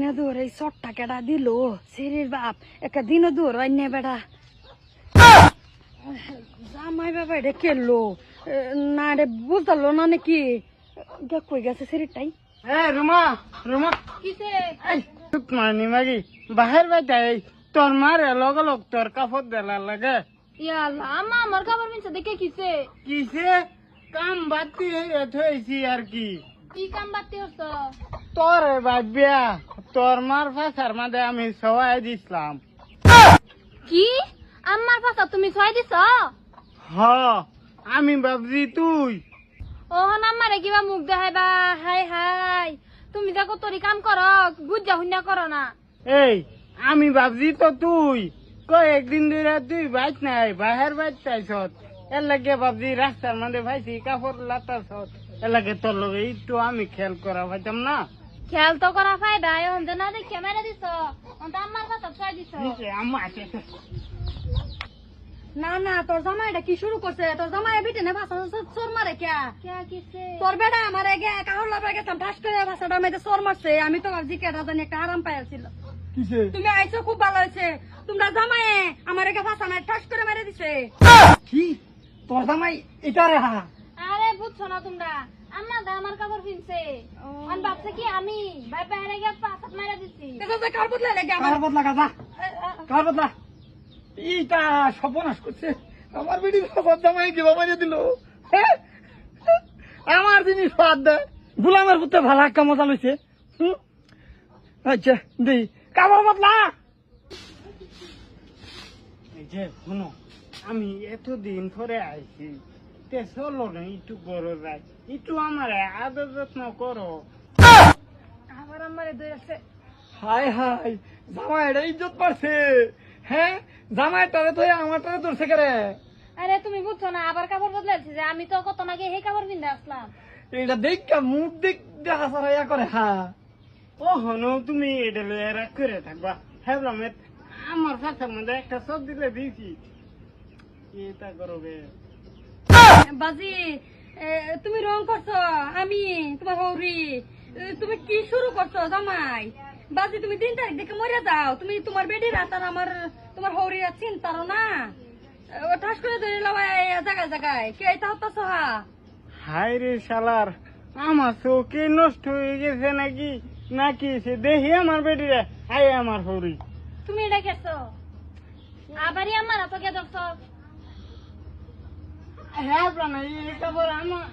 দিনে দূর এই চটটা কেটা দিল সিরির বাপ একটা দিনও দূর অন্য বেড়া জামাই বাবা এটা কেলো না রে বুঝলো না নাকি কই গেছে সিরিরটাই রুমা রুমা কিসে মানি মাগি বাহির বাইতে তোর মারে লগ লগ তোর কাপড় দেলা লাগে ইয়া আল্লাহ আম্মা আমার কাপড় পিনছে দেখে কিসে কিসে কাম বাতি থইছি আর কি কি কাম বাতি হচ্ছ তোর বাবিয়া তোর মার ফাঁসার মাঝে আমি সবাই দিছিলাম কি আম্মার পাশা তুমি ছয় দিছ হ আমি ভাবছি তুই ওহন আম্মারে কিবা মুখ দেখাইবা হাই হাই তুমি দেখো তোরি কাম করো বুঝা হুন্যা করো না এই আমি ভাবছি তো তুই কয়েকদিন ধরে তুই বাইক নাই বাহির বাইক চাইছত এর লাগে ভাবছি রাস্তার মধ্যে ভাইছি কাপড় লাতাছ এর লাগে তোর লগে একটু আমি খেয়াল করা পাইতাম না খেয়াল তো করা ফায়দা এখন যে না দেখে মেরে দিছ আম্মার পাশা ছয় দিছ আম্মা না না তোর জামাই এটা কি শুরু করছে তোর জামাই বিটে না ভাষা চোর মারে কে কে কিসে তোর বেটা আমার আগে কাহর লাভে গেছিলাম ঠাস করে ভাষাটা মেয়েতে চোর মারছে আমি তো ভাবছি কেটা জানি একটা আরাম পাইছিল কিসে তুমি আইছো খুব ভালো হয়েছে তোমরা জামাই আমার আগে ভাষা মারে ঠাস করে মেরে দিছে কি তোর জামাই এটা রে হা আরে বুঝছো না তোমরা আম্মা দা আমার কাপড় পিনছে আমি ভাবছে কি আমি ভাই বাইরে গিয়ে পাঁচাত মেরে দিছি কার বদলা লাগে আমার কার বদলা গাজা কার বদলা ইটা সর্বনাশ করছে আমার বিড়ি সব জামাই কি বাবা দিল আমার জিনিস বাদ দে গুলামের পুত্র ভালো একটা মজা লইছে আচ্ছা দেই কাবার বদলা এই যে শুনো আমি এতদিন পরে আইছি তে চলো না একটু করো যাই একটু আমার আদর যত্ন করো আবার আমারে ধরেছে হাই হাই জামাইটা ইজ্জত পারছে হ্যাঁ জামাইটারে তো আমারটারে ধরছে করে আরে তুমি বুঝছো না আবার কাপড় বদলাইছি যে আমি তো কত নাকি হে কাপড় পিনতে আসলাম এটা দেখা মুখ দেখা সারা ইয়া করে হ্যাঁ ও হনো তুমি এটা লইয়া রাগ করে থাকবা হ্যাঁ আমার কাছের মধ্যে একটা সব দিলে দিয়েছি এটা করবে বাজি তুমি রং করছো আমি তোমার হৌরি তুমি কি শুরু করছো জামাই বাজি তুমি 3 তারিখ দেখে মরে যাও তুমি তোমার বেডি রাত আর আমার তোমার হৌরি চিন্তারো না ঠাস করে ধরে লাগাই জায়গায় জায়গায় কে এটা হতাছো হা হাই রে শালার আমার চোখে নষ্ট হয়ে গেছে নাকি নাকি সে দেখি আমার বেটিরা হাই আমার হরি তুমি এটা খেছো আবারই আমার হাতকে ধরছো হ্যাঁ প্রাণ এটা বল আমার